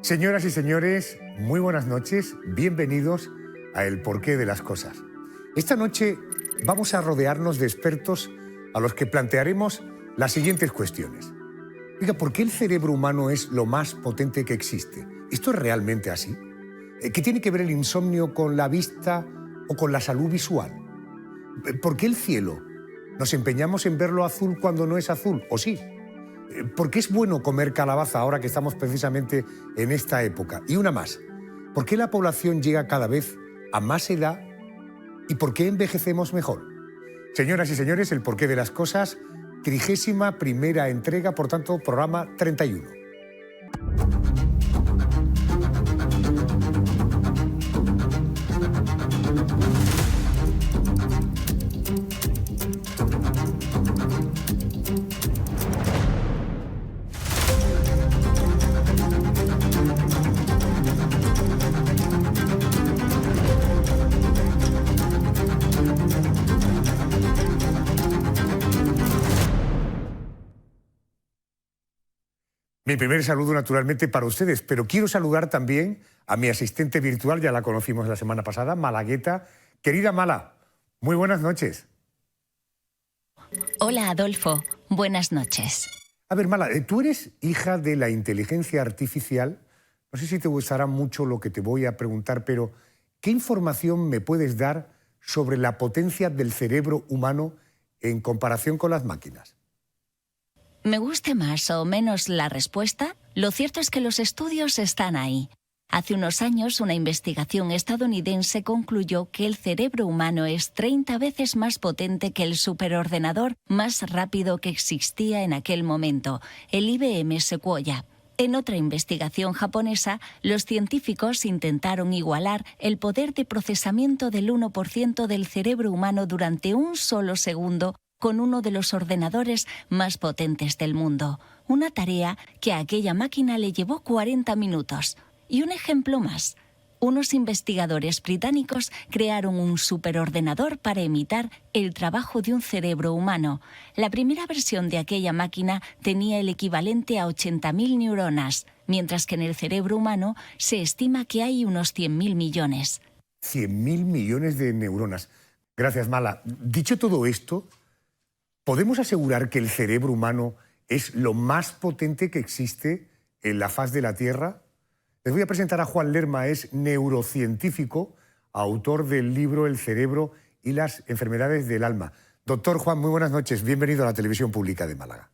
Señoras y señores, muy buenas noches, bienvenidos a El Porqué de las Cosas. Esta noche vamos a rodearnos de expertos a los que plantearemos las siguientes cuestiones. Oiga, ¿por qué el cerebro humano es lo más potente que existe? ¿Esto es realmente así? ¿Qué tiene que ver el insomnio con la vista o con la salud visual? ¿Por qué el cielo? ¿Nos empeñamos en verlo azul cuando no es azul? ¿O sí? ¿Por qué es bueno comer calabaza ahora que estamos precisamente en esta época? Y una más, ¿por qué la población llega cada vez a más edad y por qué envejecemos mejor? Señoras y señores, El Porqué de las Cosas, 31ª entrega, por tanto, programa 31. Mi primer saludo, naturalmente, para ustedes, pero quiero saludar también a mi asistente virtual, ya la conocimos la semana pasada, Malagueta. Querida Mala, muy buenas noches. Hola, Adolfo. Buenas noches. A ver, Mala, tú eres hija de la inteligencia artificial. No sé si te gustará mucho lo que te voy a preguntar, pero ¿qué información me puedes dar sobre la potencia del cerebro humano en comparación con las máquinas? Me guste más o menos la respuesta, lo cierto es que los estudios están ahí. Hace unos años, una investigación estadounidense concluyó que el cerebro humano es 30 veces más potente que el superordenador más rápido que existía en aquel momento, el IBM Sequoia. En otra investigación japonesa, los científicos intentaron igualar el poder de procesamiento del 1% del cerebro humano durante un solo segundo con uno de los ordenadores más potentes del mundo. Una tarea que a aquella máquina le llevó 40 minutos. Y un ejemplo más. Unos investigadores británicos crearon un superordenador para imitar el trabajo de un cerebro humano. La primera versión de aquella máquina tenía el equivalente a 80.000 neuronas, mientras que en el cerebro humano se estima que hay unos 100.000 millones. 100.000 millones de neuronas. Gracias, Mala. Dicho todo esto, ¿podemos asegurar que el cerebro humano es lo más potente que existe en la faz de la Tierra? Les voy a presentar a Juan Lerma, es neurocientífico, autor del libro El cerebro y las enfermedades del alma. Doctor Juan, muy buenas noches. Bienvenido a la Televisión Pública de Málaga.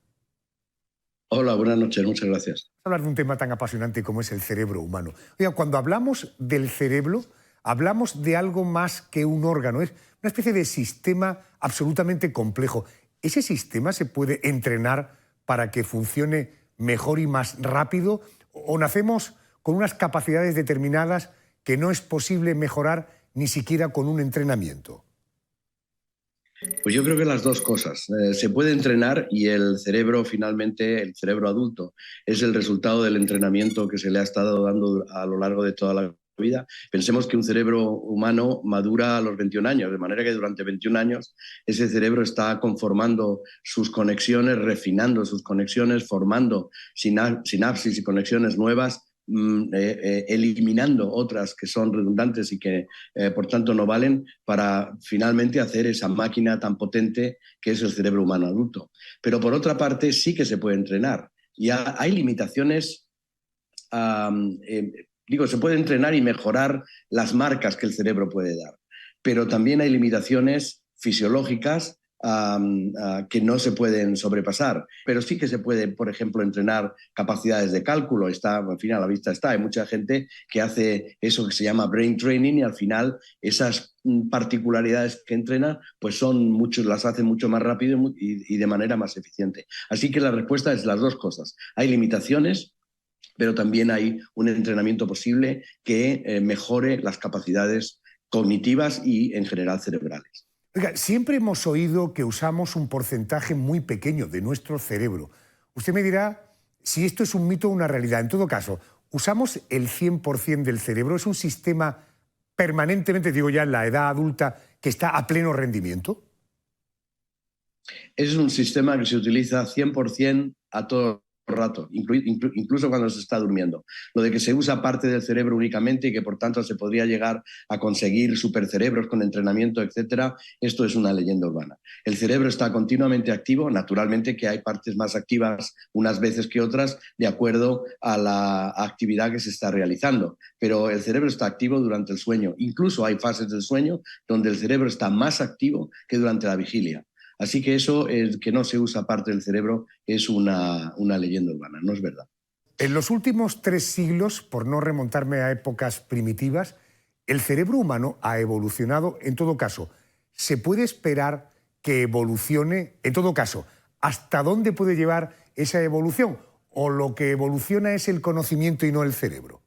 Hola, buenas noches. Muchas gracias. Vamos a hablar de un tema tan apasionante como es el cerebro humano. Oiga, cuando hablamos del cerebro, hablamos de algo más que un órgano. Es una especie de sistema absolutamente complejo. ¿Ese sistema se puede entrenar para que funcione mejor y más rápido? ¿O nacemos con unas capacidades determinadas que no es posible mejorar ni siquiera con un entrenamiento? Pues yo creo que las dos cosas. Se puede entrenar y el cerebro, finalmente, el cerebro adulto, es el resultado del entrenamiento que se le ha estado dando a lo largo de toda la vida. Pensemos que un cerebro humano madura a los 21 años, de manera que durante 21 años ese cerebro está conformando sus conexiones, refinando sus conexiones, formando sinapsis y conexiones nuevas, eliminando otras que son redundantes y que por tanto no valen, para finalmente hacer esa máquina tan potente que es el cerebro humano adulto. Pero por otra parte sí que se puede entrenar. Ya hay limitaciones. Se puede entrenar y mejorar las marcas que el cerebro puede dar, pero también hay limitaciones fisiológicas que no se pueden sobrepasar. Pero sí que se puede, por ejemplo, entrenar capacidades de cálculo. Está, al final, a la vista está. Hay mucha gente que hace eso que se llama brain training y al final esas particularidades que entrena pues las hacen mucho más rápido y de manera más eficiente. Así que la respuesta es las dos cosas. Hay limitaciones, pero también hay un entrenamiento posible que mejore las capacidades cognitivas y, en general, cerebrales. Oiga, siempre hemos oído que usamos un porcentaje muy pequeño de nuestro cerebro. Usted me dirá si esto es un mito o una realidad. En todo caso, ¿usamos el 100% del cerebro? ¿Es un sistema permanentemente, digo ya, en la edad adulta, que está a pleno rendimiento? Es un sistema que se utiliza 100% a todos rato, incluso cuando se está durmiendo. Lo de que se usa parte del cerebro únicamente y que por tanto se podría llegar a conseguir supercerebros con entrenamiento, etcétera, esto es una leyenda urbana. El cerebro está continuamente activo, naturalmente que hay partes más activas unas veces que otras de acuerdo a la actividad que se está realizando, pero el cerebro está activo durante el sueño. Incluso hay fases del sueño donde el cerebro está más activo que durante la vigilia. Así que eso, que no se usa parte del cerebro, es una leyenda urbana, no es verdad. En los últimos 3 siglos, por no remontarme a épocas primitivas, el cerebro humano ha evolucionado. En todo caso, ¿se puede esperar que evolucione? En todo caso, ¿hasta dónde puede llevar esa evolución? ¿O lo que evoluciona es el conocimiento y no el cerebro?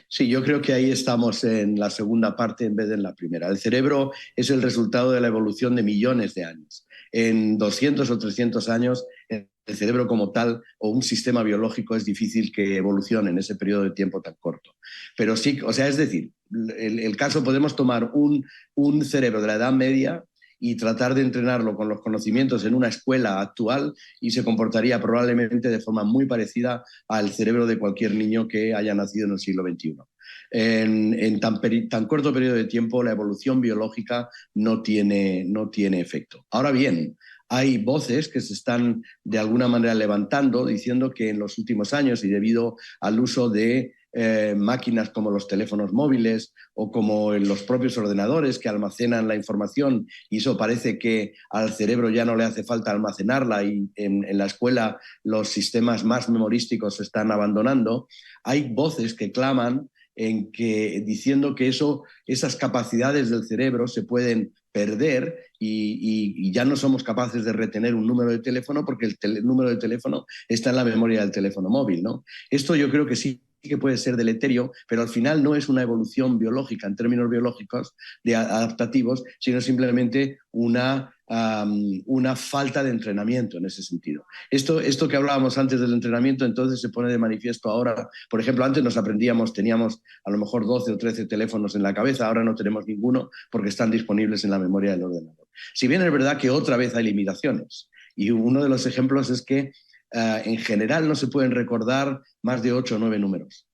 Sí, yo creo que ahí estamos en la segunda parte en vez de en la primera. El cerebro es el resultado de la evolución de millones de años. En 200 o 300 años, el cerebro como tal o un sistema biológico es difícil que evolucione en ese periodo de tiempo tan corto. Pero sí, o sea, es decir, el caso podemos tomar un cerebro de la Edad Media y tratar de entrenarlo con los conocimientos en una escuela actual y se comportaría probablemente de forma muy parecida al cerebro de cualquier niño que haya nacido en el siglo XXI. En tan corto periodo de tiempo la evolución biológica no tiene efecto. Ahora bien, hay voces que se están de alguna manera levantando diciendo que en los últimos años y debido al uso de máquinas como los teléfonos móviles o como los propios ordenadores que almacenan la información y eso parece que al cerebro ya no le hace falta almacenarla y en la escuela los sistemas más memorísticos se están abandonando, hay voces que claman diciendo que esas capacidades del cerebro se pueden perder y ya no somos capaces de retener un número de teléfono porque el número de teléfono está en la memoria del teléfono móvil, ¿no? Esto yo creo que sí que puede ser deleterio, pero al final no es una evolución biológica en términos biológicos adaptativos, sino simplemente una falta de entrenamiento en ese sentido. Esto que hablábamos antes del entrenamiento entonces se pone de manifiesto ahora. Por ejemplo, antes teníamos a lo mejor 12 o 13 teléfonos en la cabeza, ahora no tenemos ninguno porque están disponibles en la memoria del ordenador. Si bien es verdad que otra vez hay limitaciones, y uno de los ejemplos es que en general no se pueden recordar más de 8 o 9 números.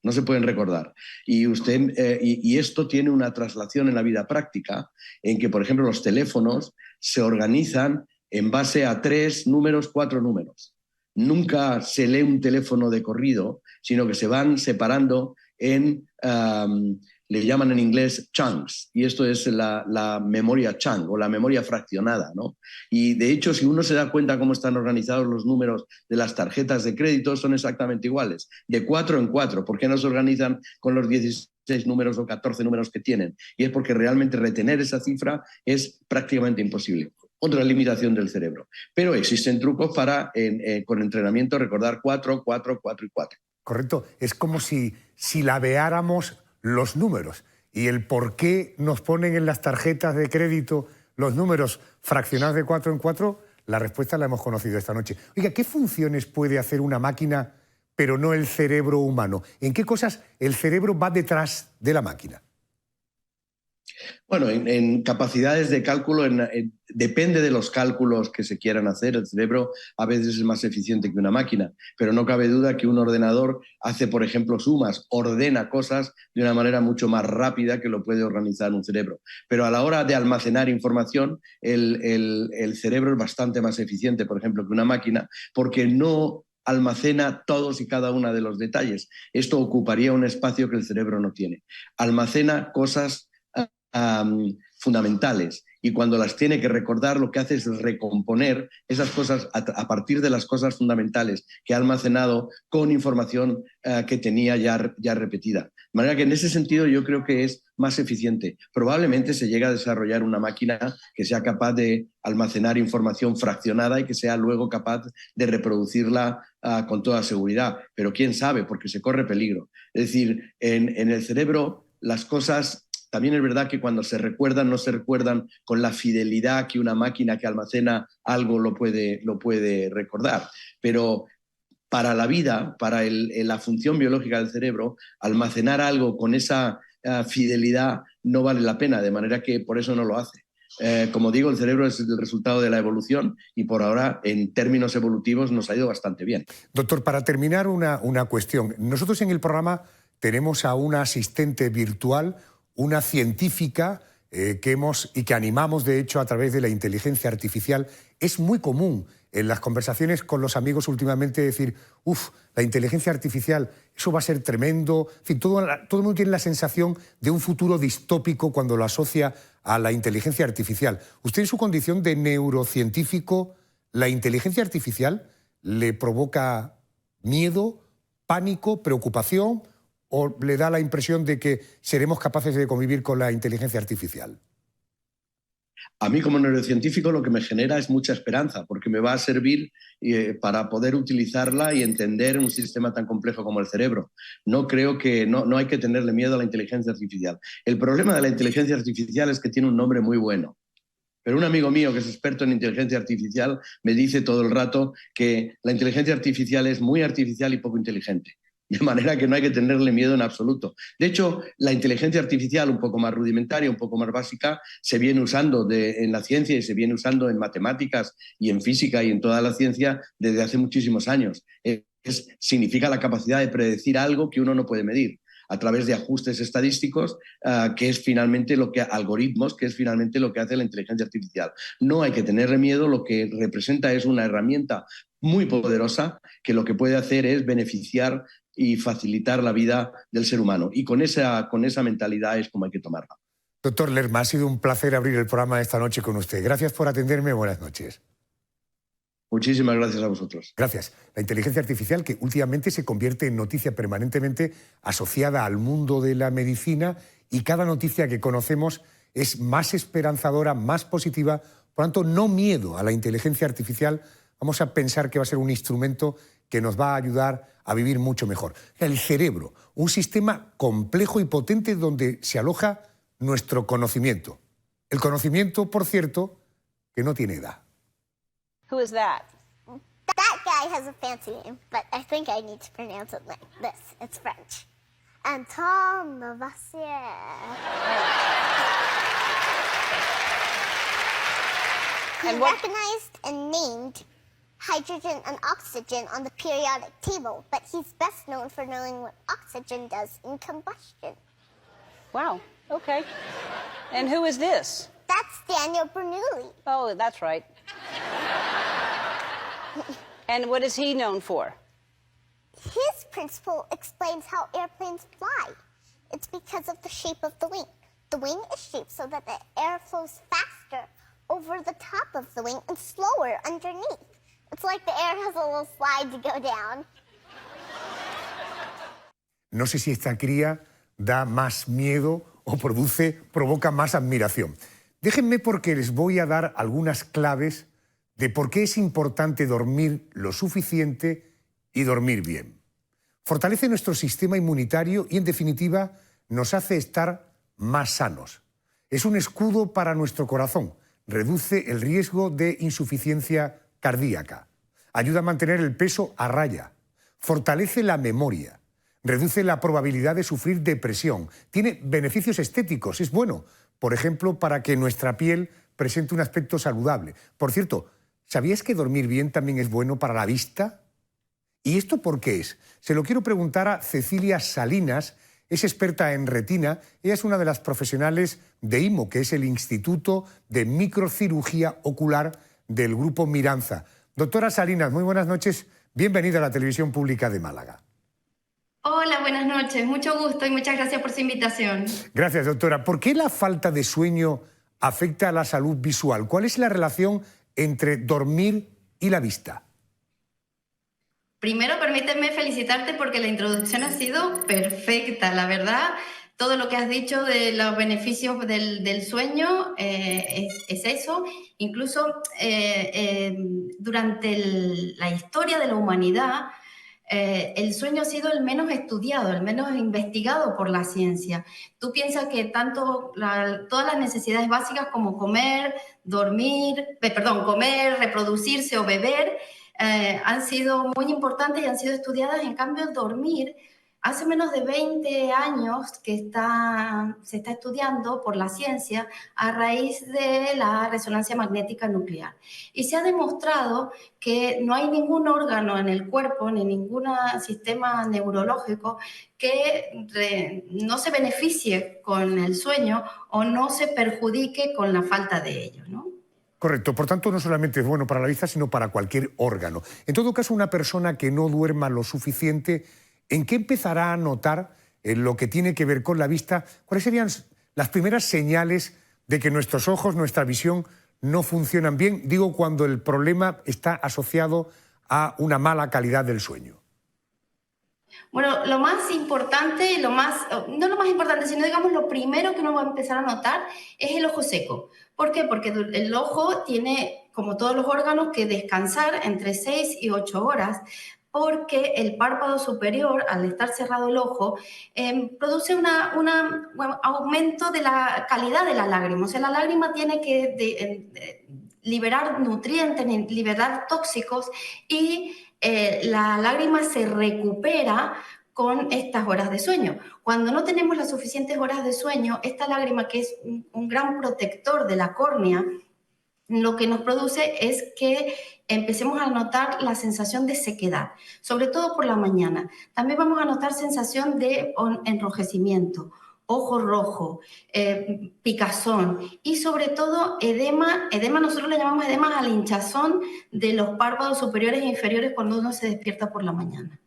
No se pueden recordar. Y esto tiene una traslación en la vida práctica, en que, por ejemplo, los teléfonos se organizan en base a 3 números, 4 números. Nunca se lee un teléfono de corrido, sino que se van separando le llaman en inglés chunks, y esto es la memoria chunk o la memoria fraccionada, ¿no? Y de hecho, si uno se da cuenta cómo están organizados los números de las tarjetas de crédito, son exactamente iguales, de 4 en 4. ¿Por qué no se organizan con los 16 números o 14 números que tienen? Y es porque realmente retener esa cifra es prácticamente imposible. Otra limitación del cerebro. Pero existen trucos para, con entrenamiento, recordar 4, 4, 4 y 4. Correcto. Es como si labeáramos los números y el por qué nos ponen en las tarjetas de crédito los números fraccionados de 4 en 4, la respuesta la hemos conocido esta noche. Oiga, ¿qué funciones puede hacer una máquina pero no el cerebro humano? ¿En qué cosas el cerebro va detrás de la máquina? Bueno, en capacidades de cálculo, depende de los cálculos que se quieran hacer. El cerebro a veces es más eficiente que una máquina, pero no cabe duda que un ordenador hace, por ejemplo, sumas, ordena cosas de una manera mucho más rápida que lo puede organizar un cerebro. Pero a la hora de almacenar información, el cerebro es bastante más eficiente, por ejemplo, que una máquina, porque no almacena todos y cada uno de los detalles. Esto ocuparía un espacio que el cerebro no tiene. Almacena cosas fundamentales y cuando las tiene que recordar lo que hace es recomponer esas cosas a partir de las cosas fundamentales que ha almacenado con información que tenía ya repetida. De manera que en ese sentido yo creo que es más eficiente. Probablemente se llegue a desarrollar una máquina que sea capaz de almacenar información fraccionada y que sea luego capaz de reproducirla con toda seguridad. Pero quién sabe, porque se corre peligro. Es decir, en el cerebro las cosas... También es verdad que cuando se recuerdan, no se recuerdan con la fidelidad que una máquina que almacena algo lo puede recordar. Pero para la vida, para la función biológica del cerebro, almacenar algo con esa fidelidad no vale la pena, de manera que por eso no lo hace. Como digo, el cerebro es el resultado de la evolución y por ahora, en términos evolutivos, nos ha ido bastante bien. Doctor, para terminar, una cuestión. Nosotros en el programa tenemos a una asistente virtual, una científica que animamos, de hecho, a través de la inteligencia artificial. Es muy común en las conversaciones con los amigos últimamente decir, la inteligencia artificial, eso va a ser tremendo. En fin, todo el mundo tiene la sensación de un futuro distópico cuando lo asocia a la inteligencia artificial. Usted, en su condición de neurocientífico, ¿la inteligencia artificial le provoca miedo, pánico, preocupación, o le da la impresión de que seremos capaces de convivir con la inteligencia artificial? A mí, como neurocientífico, lo que me genera es mucha esperanza, porque me va a servir para poder utilizarla y entender un sistema tan complejo como el cerebro. No creo que no hay que tenerle miedo a la inteligencia artificial. El problema de la inteligencia artificial es que tiene un nombre muy bueno. Pero un amigo mío que es experto en inteligencia artificial me dice todo el rato que la inteligencia artificial es muy artificial y poco inteligente. De manera que no hay que tenerle miedo en absoluto. De hecho, la inteligencia artificial, un poco más rudimentaria, un poco más básica, se viene usando en la ciencia y se viene usando en matemáticas y en física y en toda la ciencia desde hace muchísimos años. Significa la capacidad de predecir algo que uno no puede medir a través de ajustes estadísticos, que es finalmente algoritmos, que es finalmente lo que hace la inteligencia artificial. No hay que tenerle miedo, lo que representa es una herramienta muy poderosa que lo que puede hacer es beneficiar y facilitar la vida del ser humano. Y con esa mentalidad es como hay que tomarla. Doctor Lerma, ha sido un placer abrir el programa esta noche con usted. Gracias por atenderme. Buenas noches. Muchísimas gracias a vosotros. Gracias. La inteligencia artificial, que últimamente se convierte en noticia permanentemente asociada al mundo de la medicina, y cada noticia que conocemos es más esperanzadora, más positiva. Por lo tanto, no miedo a la inteligencia artificial. Vamos a pensar que va a ser un instrumento que nos va a ayudar a vivir mucho mejor. El cerebro, un sistema complejo y potente donde se aloja nuestro conocimiento. El conocimiento, por cierto, que no tiene edad. Who is that? That guy has a fancy name, but I think I need to pronounce it like this. It's French. Antoine Lavoisier. He recognized and named hydrogen and oxygen on the periodic table, but he's best known for knowing what oxygen does in combustion. Wow, okay. And who is this? That's Daniel Bernoulli. Oh, that's right. And what is he known for? His principle explains how airplanes fly. It's because of the shape of the wing. The wing is shaped so that the air flows faster over the top of the wing and slower underneath. It's like the air has a little slide to go down. No sé si esta cría da más miedo o provoca más admiración. Déjenme, porque les voy a dar algunas claves de por qué es importante dormir lo suficiente y dormir bien. Fortalece nuestro sistema inmunitario y, en definitiva, nos hace estar más sanos. Es un escudo para nuestro corazón. Reduce el riesgo de insuficiencia cardíaca. Ayuda a mantener el peso a raya. Fortalece la memoria. Reduce la probabilidad de sufrir depresión. Tiene beneficios estéticos. Es bueno, por ejemplo, para que nuestra piel presente un aspecto saludable. Por cierto, ¿sabías que dormir bien también es bueno para la vista? ¿Y esto por qué es? Se lo quiero preguntar a Cecilia Salinas. Es experta en retina. Ella es una de las profesionales de IMO, que es el Instituto de Microcirugía Ocular del Grupo Miranza. Doctora Salinas, muy buenas noches. Bienvenida a la Televisión Pública de Málaga. Hola, buenas noches. Mucho gusto y muchas gracias por su invitación. Gracias, doctora. ¿Por qué la falta de sueño afecta a la salud visual? ¿Cuál es la relación entre dormir y la vista? Primero, permíteme felicitarte porque la introducción ha sido perfecta, la verdad. Todo lo que has dicho de los beneficios del sueño es eso. Incluso durante la historia de la humanidad, el sueño ha sido el menos estudiado, el menos investigado por la ciencia. Tú piensas que todas las necesidades básicas como comer, reproducirse o beber han sido muy importantes y han sido estudiadas. En cambio, dormir Hace menos de 20 años que se está estudiando por la ciencia a raíz de la resonancia magnética nuclear. Y se ha demostrado que no hay ningún órgano en el cuerpo ni ningún sistema neurológico que no se beneficie con el sueño o no se perjudique con la falta de ello, ¿no? Correcto, por tanto no solamente es bueno para la vista, sino para cualquier órgano. En todo caso, una persona que no duerma lo suficiente, ¿en qué empezará a notar en lo que tiene que ver con la vista? ¿Cuáles serían las primeras señales de que nuestros ojos, nuestra visión, no funcionan bien? Digo, cuando el problema está asociado a una mala calidad del sueño. Bueno, lo más importante, no lo más importante, sino digamos lo primero que uno va a empezar a notar es el ojo seco. ¿Por qué? Porque el ojo tiene, como todos los órganos, que descansar entre 6 y 8 horas, porque el párpado superior, al estar cerrado el ojo, produce un aumento de la calidad de la lágrima. O sea, la lágrima tiene que liberar nutrientes, liberar tóxicos y la lágrima se recupera con estas horas de sueño. Cuando no tenemos las suficientes horas de sueño, esta lágrima, que es un gran protector de la córnea, lo que nos produce es que empecemos a notar la sensación de sequedad, sobre todo por la mañana. También vamos a notar sensación de enrojecimiento, ojo rojo, picazón y sobre todo edema. Nosotros le llamamos edema a la hinchazón de los párpados superiores e inferiores cuando uno se despierta por la mañana.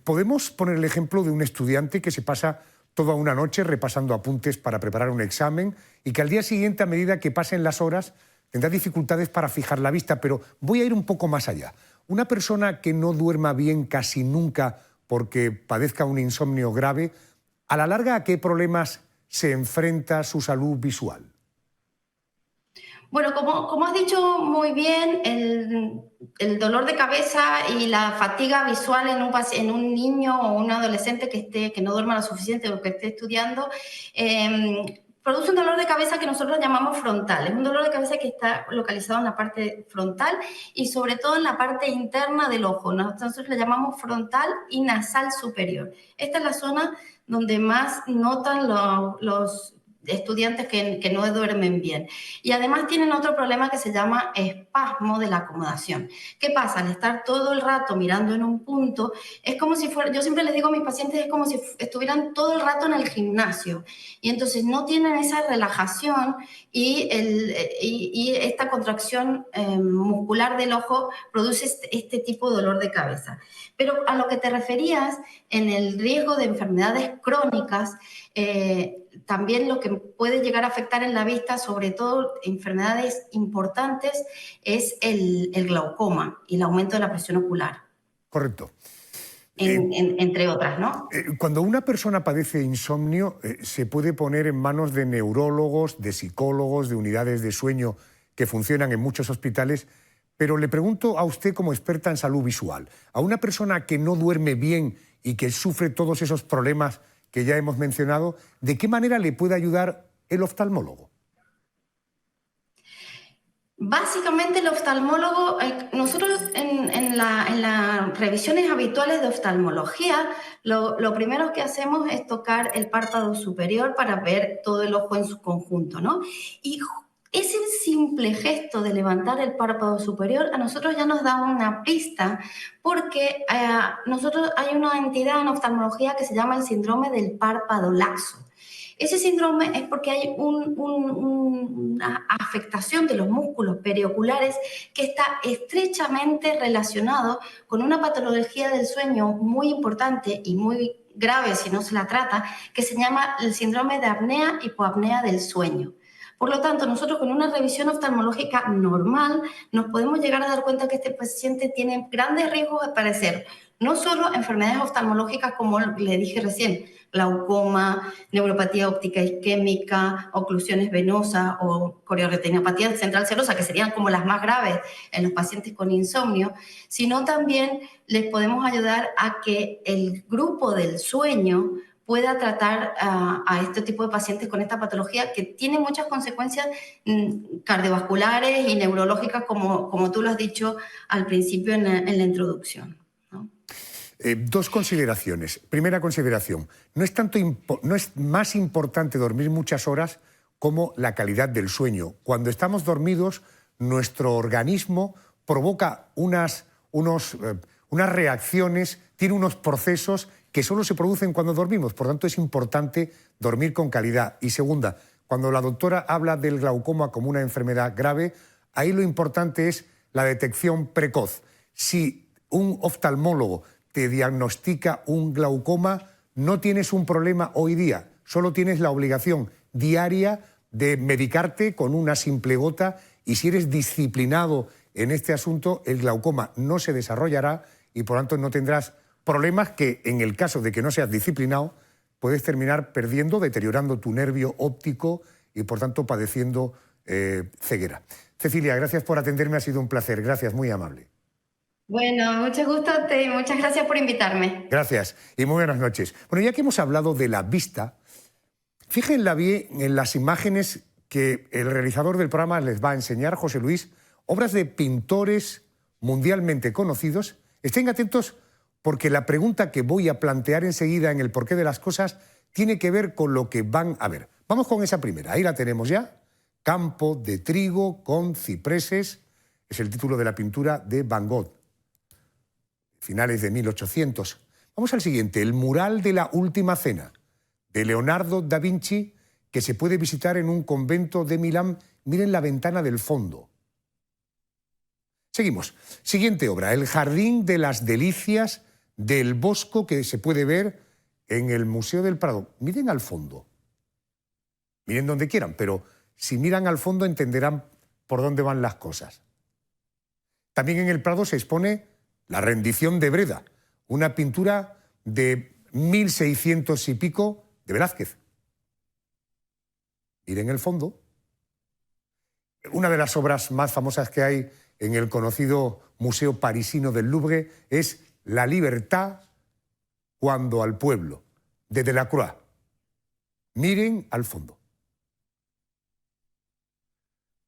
¿Podemos poner el ejemplo de un estudiante que se pasa toda una noche repasando apuntes para preparar un examen y que al día siguiente, a medida que pasen las horas, tendrá dificultades para fijar la vista? Pero voy a ir un poco más allá. Una persona que no duerma bien casi nunca porque padezca un insomnio grave, ¿a la larga a qué problemas se enfrenta su salud visual? Bueno, como has dicho muy bien, el dolor de cabeza y la fatiga visual en un niño o un adolescente que no duerma lo suficiente o que esté estudiando, produce un dolor de cabeza que nosotros llamamos frontal. Es un dolor de cabeza que está localizado en la parte frontal y sobre todo en la parte interna del ojo. Nosotros le llamamos frontal y nasal superior. Esta es la zona donde más notan los estudiantes que no duermen bien. Y además tienen otro problema que se llama espasmo de la acomodación. ¿Qué pasa? Al estar todo el rato mirando en un punto, es como si fuera, yo siempre les digo a mis pacientes, es como si estuvieran todo el rato en el gimnasio. Y entonces no tienen esa relajación y esta contracción muscular del ojo produce este tipo de dolor de cabeza. Pero a lo que te referías, en el riesgo de enfermedades crónicas, también lo que puede llegar a afectar en la vista, sobre todo enfermedades importantes, es el glaucoma y el aumento de la presión ocular. Correcto. Entre otras, ¿no? Cuando una persona padece insomnio, se puede poner en manos de neurólogos, de psicólogos, de unidades de sueño que funcionan en muchos hospitales, pero le pregunto a usted como experta en salud visual, a una persona que no duerme bien y que sufre todos esos problemas que ya hemos mencionado, ¿de qué manera le puede ayudar el oftalmólogo? Básicamente el oftalmólogo, nosotros en las revisiones habituales de oftalmología, lo primero que hacemos es tocar el párpado superior para ver todo el ojo en su conjunto, ¿no? Y ese simple gesto de levantar el párpado superior a nosotros ya nos da una pista, porque nosotros hay una entidad en oftalmología que se llama el síndrome del párpado laxo. Ese síndrome es porque hay una afectación de los músculos perioculares que está estrechamente relacionado con una patología del sueño muy importante y muy grave si no se la trata, que se llama el síndrome de apnea-hipoapnea del sueño. Por lo tanto, nosotros con una revisión oftalmológica normal nos podemos llegar a dar cuenta que este paciente tiene grandes riesgos de padecer no solo enfermedades oftalmológicas como le dije recién, glaucoma, neuropatía óptica isquémica, oclusiones venosas o corioretinopatía central serosa, que serían como las más graves en los pacientes con insomnio, sino también les podemos ayudar a que el grupo del sueño pueda tratar a este tipo de pacientes con esta patología que tiene muchas consecuencias cardiovasculares y neurológicas, como tú lo has dicho al principio en la introducción, ¿no? Dos consideraciones. Primera consideración, no es más importante dormir muchas horas como la calidad del sueño. Cuando estamos dormidos, nuestro organismo provoca unas reacciones, tiene unos procesos que solo se producen cuando dormimos. Por tanto, es importante dormir con calidad. Y segunda, cuando la doctora habla del glaucoma como una enfermedad grave, ahí lo importante es la detección precoz. Si un oftalmólogo te diagnostica un glaucoma, no tienes un problema hoy día, solo tienes la obligación diaria de medicarte con una simple gota, y si eres disciplinado en este asunto, el glaucoma no se desarrollará y por tanto no tendrás problemas que, en el caso de que no seas disciplinado, puedes terminar perdiendo, deteriorando tu nervio óptico y por tanto padeciendo ceguera. Cecilia, gracias por atenderme, ha sido un placer, gracias, muy amable. Bueno, mucho gusto y muchas gracias por invitarme. Gracias y muy buenas noches. Bueno, ya que hemos hablado de la vista, fíjense bien en las imágenes que el realizador del programa les va a enseñar, José Luis, obras de pintores mundialmente conocidos. Estén atentos porque la pregunta que voy a plantear enseguida en el porqué de las cosas tiene que ver con lo que van a ver. Vamos con esa primera, ahí la tenemos ya. Campo de trigo con cipreses, es el título de la pintura de Van Gogh, finales de 1800. Vamos al siguiente, el mural de la Última Cena, de Leonardo da Vinci, que se puede visitar en un convento de Milán. Miren la ventana del fondo. Seguimos. Siguiente obra, el Jardín de las Delicias del Bosco, que se puede ver en el Museo del Prado. Miren al fondo. Miren donde quieran, pero si miran al fondo entenderán por dónde van las cosas. También en el Prado se expone La rendición de Breda, una pintura de 1600 y pico de Velázquez. Miren el fondo. Una de las obras más famosas que hay en el conocido Museo Parisino del Louvre es La libertad cuando al pueblo, de Delacroix. Miren al fondo.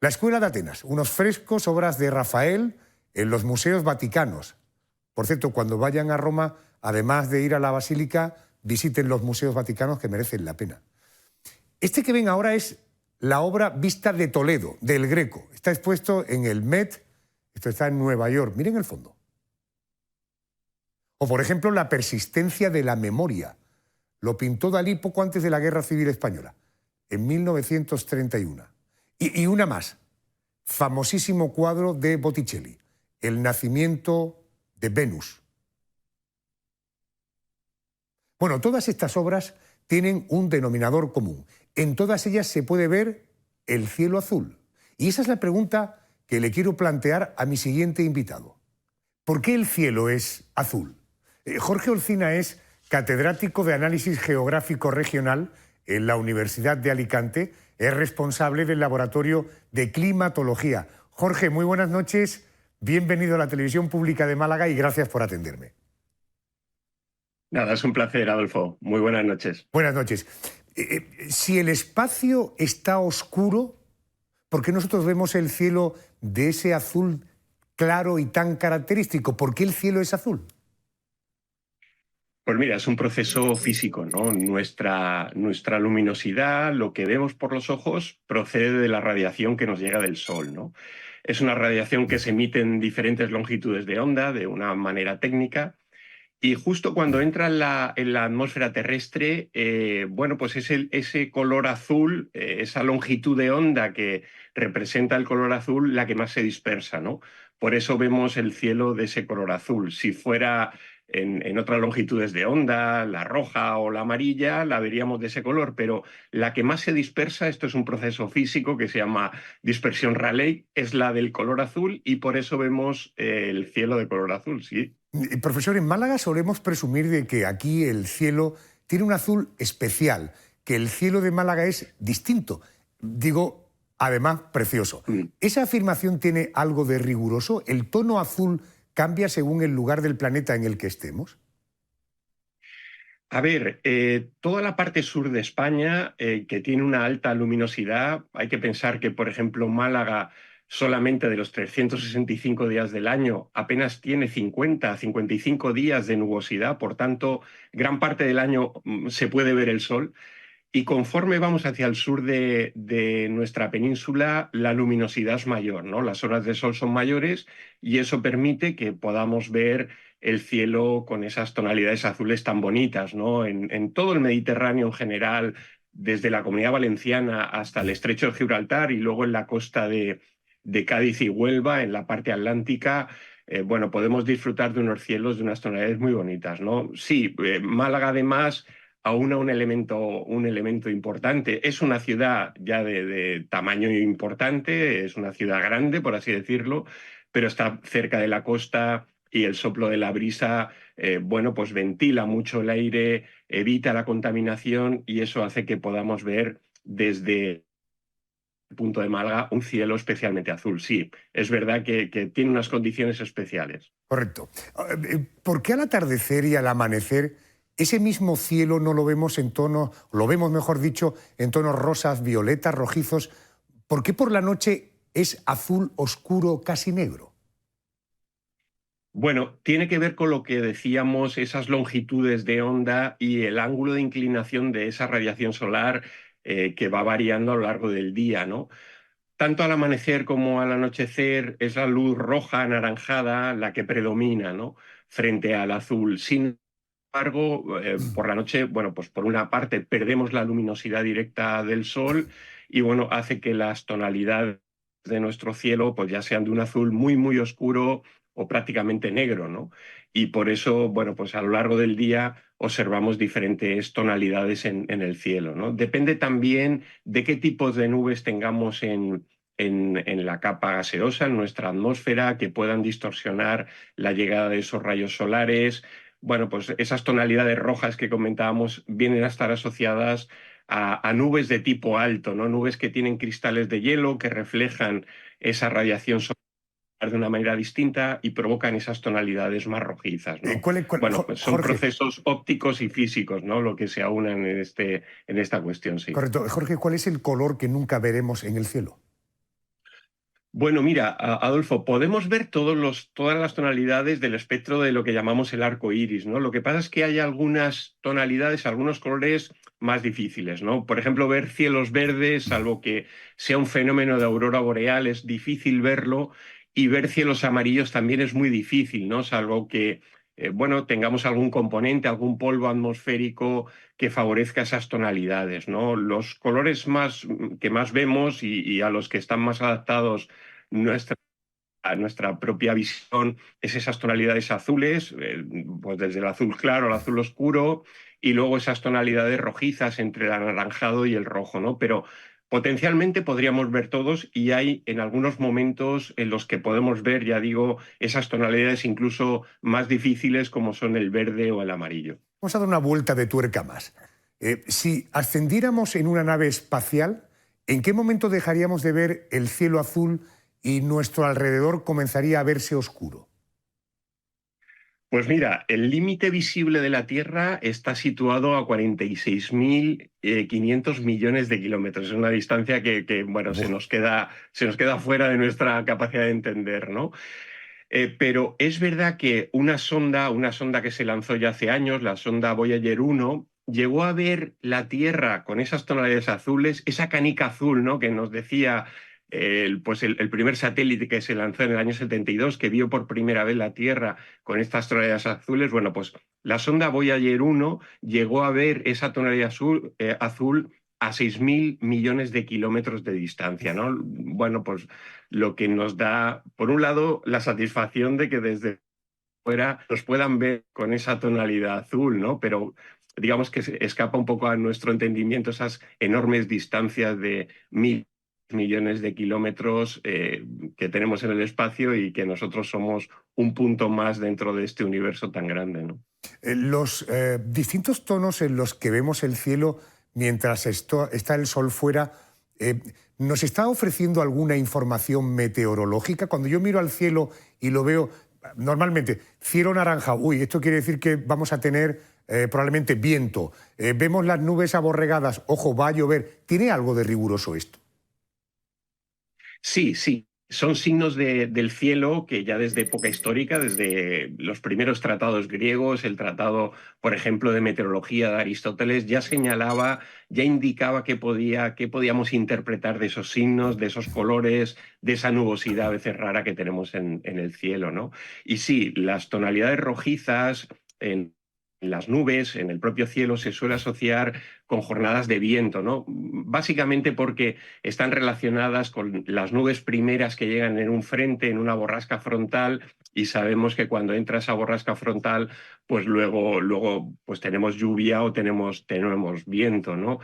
La Escuela de Atenas, unos frescos, obras de Rafael en los museos vaticanos. Por cierto, cuando vayan a Roma, además de ir a la Basílica, visiten los museos vaticanos que merecen la pena. Este que ven ahora es la obra Vista de Toledo, del Greco. Está expuesto en el Met, esto está en Nueva York. Miren el fondo. O, por ejemplo, La persistencia de la memoria. Lo pintó Dalí poco antes de la Guerra Civil Española, en 1931. Y una más, famosísimo cuadro de Botticelli, El nacimiento de Venus. Bueno, todas estas obras tienen un denominador común. En todas ellas se puede ver el cielo azul. Y esa es la pregunta que le quiero plantear a mi siguiente invitado. ¿Por qué el cielo es azul? Jorge Olcina es catedrático de Análisis Geográfico Regional en la Universidad de Alicante. Es responsable del Laboratorio de Climatología. Jorge, muy buenas noches. Bienvenido a la Televisión Pública de Málaga y gracias por atenderme. Nada, es un placer, Adolfo. Muy buenas noches. Buenas noches. Si el espacio está oscuro, ¿por qué nosotros vemos el cielo de ese azul claro y tan característico? ¿Por qué el cielo es azul? Pues mira, es un proceso físico, ¿no? Nuestra luminosidad, lo que vemos por los ojos, procede de la radiación que nos llega del Sol, ¿no? Es una radiación que se emite en diferentes longitudes de onda, de una manera técnica, y justo cuando entra en la atmósfera terrestre, bueno, pues es ese color azul, esa longitud de onda que representa el color azul, la que más se dispersa, ¿no? Por eso vemos el cielo de ese color azul. Si fuera en otras longitudes de onda, la roja o la amarilla, la veríamos de ese color, pero la que más se dispersa, esto es un proceso físico que se llama dispersión Rayleigh, es la del color azul y por eso vemos el cielo de color azul, sí. Profesor, en Málaga solemos presumir de que aquí el cielo tiene un azul especial, que el cielo de Málaga es distinto, digo, además precioso. ¿Esa afirmación tiene algo de riguroso? ¿El tono azul cambia según el lugar del planeta en el que estemos? A ver, toda la parte sur de España, que tiene una alta luminosidad, hay que pensar que, por ejemplo, Málaga solamente de los 365 días del año, apenas tiene 50, 55 días de nubosidad, por tanto, gran parte del año se puede ver el sol. Y conforme vamos hacia el sur de nuestra península, la luminosidad es mayor, ¿no? Las horas de sol son mayores y eso permite que podamos ver el cielo con esas tonalidades azules tan bonitas, ¿no? En todo el Mediterráneo en general, desde la Comunidad Valenciana hasta el Estrecho de Gibraltar y luego en la costa de Cádiz y Huelva, en la parte atlántica, bueno, podemos disfrutar de unos cielos de unas tonalidades muy bonitas, ¿no? Sí, Málaga además aúna un elemento importante. Es una ciudad ya de tamaño importante, es una ciudad grande, por así decirlo, pero está cerca de la costa y el soplo de la brisa, bueno, pues ventila mucho el aire, evita la contaminación y eso hace que podamos ver desde el punto de Málaga un cielo especialmente azul. Sí, es verdad que tiene unas condiciones especiales. Correcto. ¿Por qué al atardecer y al amanecer ese mismo cielo no lo vemos en tonos, lo vemos mejor dicho, en tonos rosas, violetas, rojizos? ¿Por qué por la noche es azul oscuro, casi negro? Bueno, tiene que ver con lo que decíamos, esas longitudes de onda y el ángulo de inclinación de esa radiación solar que va variando a lo largo del día, ¿no? Tanto al amanecer como al anochecer es la luz roja, anaranjada, la que predomina, ¿no? Frente al azul. Sin embargo, por la noche, bueno, pues por una parte perdemos la luminosidad directa del sol y bueno, hace que las tonalidades de nuestro cielo pues ya sean de un azul muy, muy oscuro o prácticamente negro, ¿no? Y por eso, bueno, pues a lo largo del día observamos diferentes tonalidades en el cielo, ¿no? Depende también de qué tipos de nubes tengamos en la capa gaseosa, en nuestra atmósfera, que puedan distorsionar la llegada de esos rayos solares. Bueno, pues esas tonalidades rojas que comentábamos vienen a estar asociadas a nubes de tipo alto, ¿no? Nubes que tienen cristales de hielo que reflejan esa radiación solar de una manera distinta y provocan esas tonalidades más rojizas, ¿no? Bueno, pues son Jorge, procesos ópticos y físicos, ¿no? Lo que se aunan en esta cuestión, sí. correcto. Jorge, ¿cuál es el color que nunca veremos en el cielo? Bueno, mira, Adolfo, podemos ver todas las tonalidades del espectro de lo que llamamos el arco iris, ¿no? Lo que pasa es que hay algunas tonalidades, algunos colores más difíciles, ¿no? Por ejemplo, ver cielos verdes, salvo que sea un fenómeno de aurora boreal, es difícil verlo, y ver cielos amarillos también es muy difícil, ¿no? Salvo que, bueno, tengamos algún componente, algún polvo atmosférico que favorezca esas tonalidades, ¿no? Los colores que más vemos y a los que están más adaptados a nuestra propia visión es esas tonalidades azules, pues desde el azul claro al azul oscuro, y luego esas tonalidades rojizas entre el anaranjado y el rojo, ¿no? Pero potencialmente podríamos ver todos y hay en algunos momentos en los que podemos ver, ya digo, esas tonalidades incluso más difíciles como son el verde o el amarillo. Vamos a dar una vuelta de tuerca más. Si ascendiéramos en una nave espacial, ¿en qué momento dejaríamos de ver el cielo azul y nuestro alrededor comenzaría a verse oscuro? Pues mira, el límite visible de la Tierra está situado a 46.500 millones de kilómetros. Es una distancia que bueno, se nos queda fuera de nuestra capacidad de entender, ¿no? Pero es verdad que una sonda que se lanzó ya hace años, la sonda Voyager 1, llegó a ver la Tierra con esas tonalidades azules, esa canica azul, ¿no? Que nos decía el primer satélite que se lanzó en el año 72, que vio por primera vez la Tierra con estas tonalidades azules. Bueno, pues la sonda Voyager 1 llegó a ver esa tonalidad azul a 6.000 millones de kilómetros de distancia, ¿no? Bueno, pues lo que nos da, por un lado, la satisfacción de que desde fuera nos puedan ver con esa tonalidad azul, ¿no? Pero digamos que se escapa un poco a nuestro entendimiento esas enormes distancias de 1.000 millones de kilómetros que tenemos en el espacio y que nosotros somos un punto más dentro de este universo tan grande, ¿no? Los distintos tonos en los que vemos el cielo mientras está el sol fuera, ¿nos está ofreciendo alguna información meteorológica? Cuando yo miro al cielo y lo veo, normalmente, cielo naranja, uy, esto quiere decir que vamos a tener probablemente viento. Vemos las nubes aborregadas, ojo, va a llover. ¿Tiene algo de riguroso esto? Sí, son signos del cielo que ya desde época histórica, desde los primeros tratados griegos, el tratado, por ejemplo, de meteorología de Aristóteles, ya señalaba, ya indicaba qué podíamos interpretar de esos signos, de esos colores, de esa nubosidad a veces rara que tenemos en el cielo, ¿no? Y sí, las tonalidades rojizas en las nubes, en el propio cielo, se suele asociar con jornadas de viento, ¿no? Básicamente porque están relacionadas con las nubes primeras que llegan en un frente, en una borrasca frontal, y sabemos que cuando entra esa borrasca frontal, pues luego pues tenemos lluvia o tenemos viento, ¿no?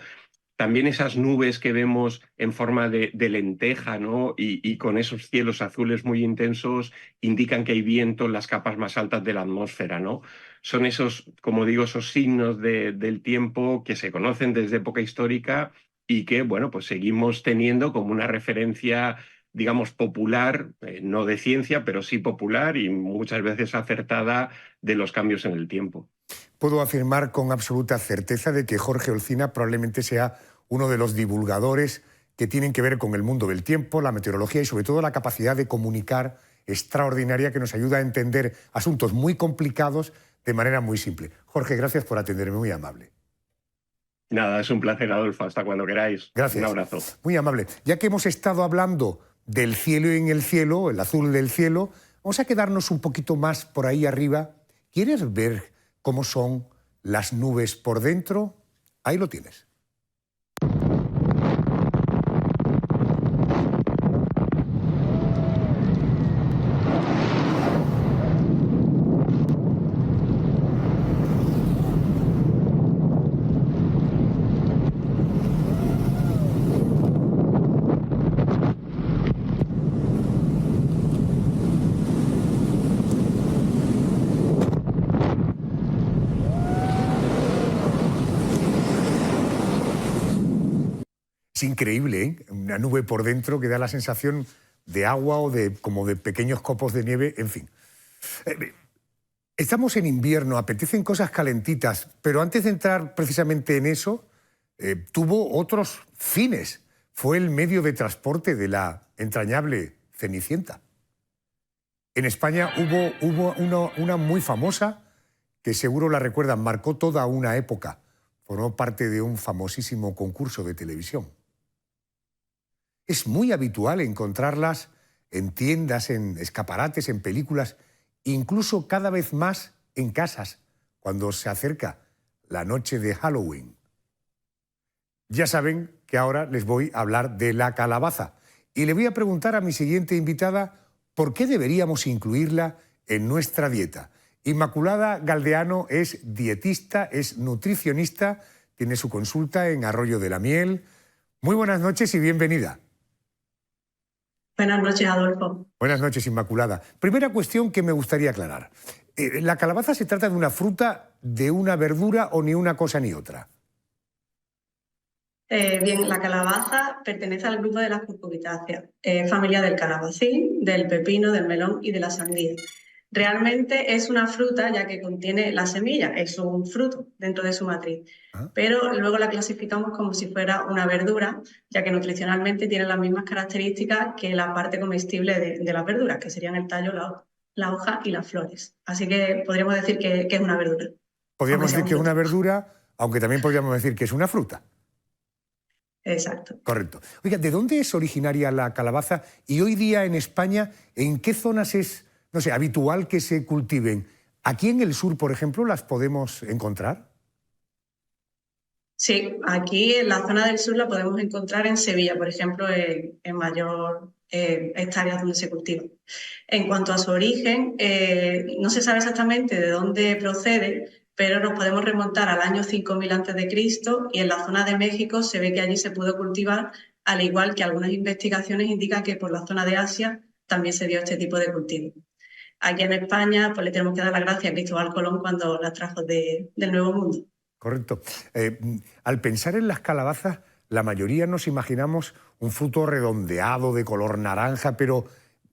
También esas nubes que vemos en forma de lenteja, ¿no? Y con esos cielos azules muy intensos indican que hay viento en las capas más altas de la atmósfera, ¿no? Son esos, como digo, esos signos del tiempo que se conocen desde época histórica y que, bueno, pues seguimos teniendo como una referencia, digamos, popular, no de ciencia, pero sí popular y muchas veces acertada de los cambios en el tiempo. Puedo afirmar con absoluta certeza de que Jorge Olcina probablemente sea uno de los divulgadores que tienen que ver con el mundo del tiempo, la meteorología y sobre todo la capacidad de comunicar extraordinaria que nos ayuda a entender asuntos muy complicados de manera muy simple. Jorge, gracias por atenderme, muy amable. Nada, es un placer, Adolfo, hasta cuando queráis. Gracias. Un abrazo. Muy amable. Ya que hemos estado hablando del cielo y en el cielo, el azul del cielo, vamos a quedarnos un poquito más por ahí arriba. ¿Quieres ver cómo son las nubes por dentro? Ahí lo tienes. Es increíble, ¿eh? Una nube por dentro que da la sensación de agua o como de pequeños copos de nieve, en fin. Estamos en invierno, apetecen cosas calentitas, pero antes de entrar precisamente en eso, tuvo otros fines. Fue el medio de transporte de la entrañable Cenicienta. En España hubo una muy famosa, que seguro la recuerdan, marcó toda una época. Formó parte de un famosísimo concurso de televisión. Es muy habitual encontrarlas en tiendas, en escaparates, en películas, incluso cada vez más en casas, cuando se acerca la noche de Halloween. Ya saben que ahora les voy a hablar de la calabaza y le voy a preguntar a mi siguiente invitada por qué deberíamos incluirla en nuestra dieta. Inmaculada Galdeano es dietista, es nutricionista, tiene su consulta en Arroyo de la Miel. Muy buenas noches y bienvenida. Buenas noches, Adolfo. Buenas noches, Inmaculada. Primera cuestión que me gustaría aclarar. ¿La calabaza se trata de una fruta, de una verdura o ni una cosa ni otra? Bien, la calabaza pertenece al grupo de las cucurbitáceas, familia del calabacín, del pepino, del melón y de la sandía. Realmente es una fruta ya que contiene la semilla, es un fruto dentro de su matriz, pero luego la clasificamos como si fuera una verdura, ya que nutricionalmente tiene las mismas características que la parte comestible de las verduras, que serían el tallo, la hoja y las flores. Así que podríamos decir que es una verdura. Podríamos decir que es una verdura, aunque también podríamos decir que es una fruta. Exacto. Correcto. Oiga, ¿de dónde es originaria la calabaza? Y hoy día en España, ¿en qué zonas es, no sé, habitual que se cultiven? ¿Aquí en el sur, por ejemplo, las podemos encontrar? Sí, aquí en la zona del sur la podemos encontrar en Sevilla, por ejemplo, en mayor hectáreas donde se cultiva. En cuanto a su origen, no se sabe exactamente de dónde procede, pero nos podemos remontar al año 5000 a.C. y en la zona de México se ve que allí se pudo cultivar, al igual que algunas investigaciones indican que por la zona de Asia también se dio este tipo de cultivo. Aquí en España pues le tenemos que dar las gracias a Cristóbal Colón cuando las trajo del Nuevo Mundo. Correcto. Al pensar en las calabazas, la mayoría nos imaginamos un fruto redondeado de color naranja, pero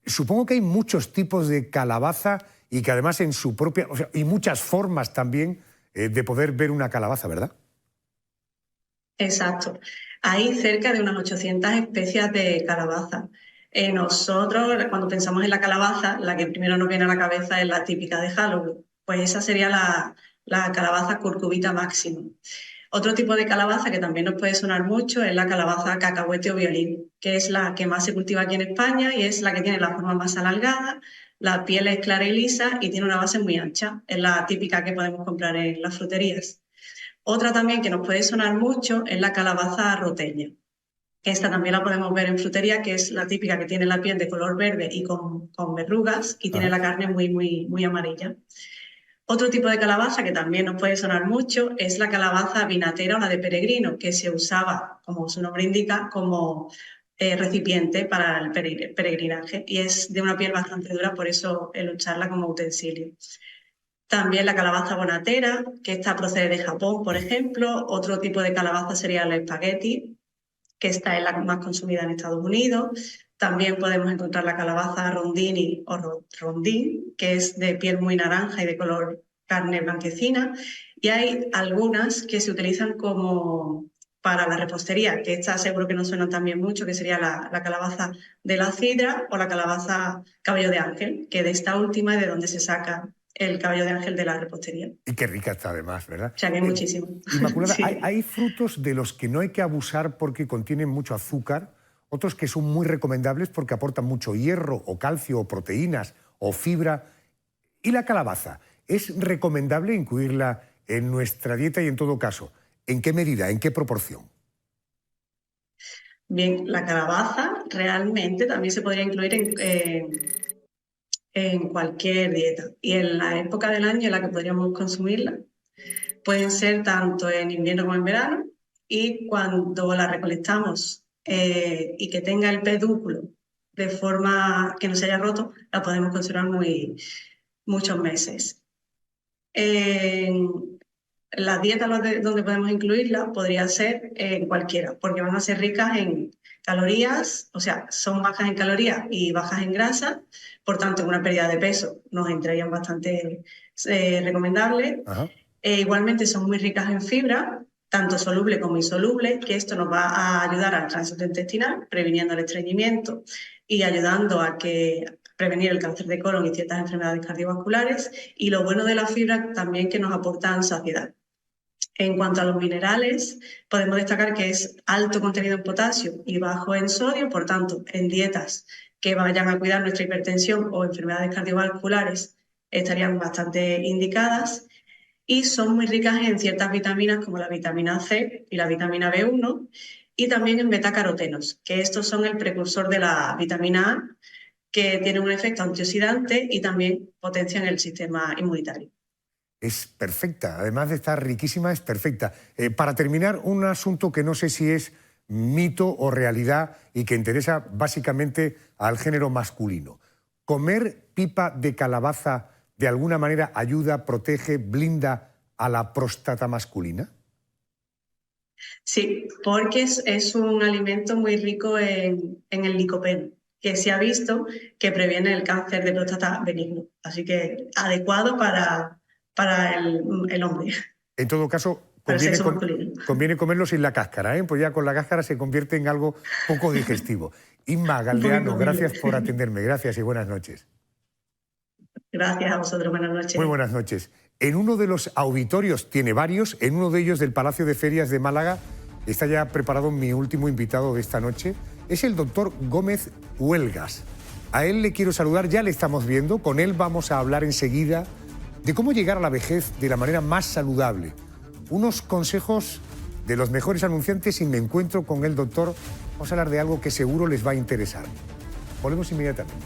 supongo que hay muchos tipos de calabaza y que además en su propia... O sea, y muchas formas también de poder ver una calabaza, ¿verdad? Exacto. Hay cerca de unas 800 especies de calabaza. Nosotros, cuando pensamos en la calabaza, la que primero nos viene a la cabeza es la típica de Halloween. Pues esa sería la calabaza curcubita máxima. Otro tipo de calabaza que también nos puede sonar mucho es la calabaza cacahuete o violín, que es la que más se cultiva aquí en España y es la que tiene la forma más alargada, la piel es clara y lisa y tiene una base muy ancha. Es la típica que podemos comprar en las fruterías. Otra también que nos puede sonar mucho es la calabaza roteña. Esta también la podemos ver en frutería, que es la típica que tiene la piel de color verde y con verrugas y tiene la carne muy amarilla. Otro tipo de calabaza que también nos puede sonar mucho es la calabaza vinatera o la de peregrino, que se usaba, como su nombre indica, como recipiente para el peregrinaje y es de una piel bastante dura, por eso el usarla como utensilio. También la calabaza bonatera, que esta procede de Japón, por ejemplo. Otro tipo de calabaza sería el espagueti, que esta es la más consumida en Estados Unidos. También podemos encontrar la calabaza rondini o rondín, que es de piel muy naranja y de color carne blanquecina. Y hay algunas que se utilizan como para la repostería, que esta seguro que nos suena también mucho, que sería la calabaza de la sidra o la calabaza cabello de ángel, que de esta última es de donde se saca el cabello de ángel de la repostería. Y qué rica está además, ¿verdad? O sea, que hay muchísimo. Inmaculada, Sí. hay frutos de los que no hay que abusar porque contienen mucho azúcar, otros que son muy recomendables porque aportan mucho hierro o calcio o proteínas o fibra. ¿Y la calabaza? ¿Es recomendable incluirla en nuestra dieta y en todo caso, en qué medida, en qué proporción? Bien, la calabaza realmente también se podría incluir en cualquier dieta. Y en la época del año en la que podríamos consumirla, pueden ser tanto en invierno como en verano, y cuando la recolectamos y que tenga el pedúnculo de forma que no se haya roto, la podemos conservar muchos meses. Las dietas donde podemos incluirla podría ser en cualquiera, porque van a ser ricas en calorías, o sea, son bajas en calorías y bajas en grasa, por tanto, en una pérdida de peso nos entrarían bastante recomendables. Igualmente son muy ricas en fibra, tanto soluble como insoluble, que esto nos va a ayudar al tránsito intestinal, previniendo el estreñimiento y ayudando a prevenir el cáncer de colon y ciertas enfermedades cardiovasculares. Y lo bueno de la fibra también que nos aportan saciedad. En cuanto a los minerales, podemos destacar que es alto contenido en potasio y bajo en sodio, por tanto, en dietas que vayan a cuidar nuestra hipertensión o enfermedades cardiovasculares estarían bastante indicadas. Y son muy ricas en ciertas vitaminas como la vitamina C y la vitamina B1 y también en betacarotenos, que estos son el precursor de la vitamina A, que tiene un efecto antioxidante y también potencian el sistema inmunitario. Es perfecta, además de estar riquísima, es perfecta. Para terminar, un asunto que no sé si es mito o realidad y que interesa básicamente al género masculino. ¿Comer pipa de calabaza de alguna manera ayuda, protege, blinda a la próstata masculina? Sí, porque es un alimento muy rico en el licopeno, que se ha visto que previene el cáncer de próstata benigno. Así que adecuado para el hombre. En todo caso, conviene comerlo sin la cáscara, ¿eh? Pues ya con la cáscara se convierte en algo poco digestivo. Inma Galdeano, gracias por atenderme. Gracias y buenas noches. Gracias a vosotros, buenas noches. Muy buenas noches. En uno de los auditorios, tiene varios, en uno de ellos del Palacio de Ferias de Málaga, está ya preparado mi último invitado de esta noche. Es el doctor Gómez Huelgas. A él le quiero saludar, ya le estamos viendo. Con él vamos a hablar enseguida de cómo llegar a la vejez de la manera más saludable. Unos consejos de los mejores anunciantes y me encuentro con el doctor. Vamos a hablar de algo que seguro les va a interesar. Volvemos inmediatamente.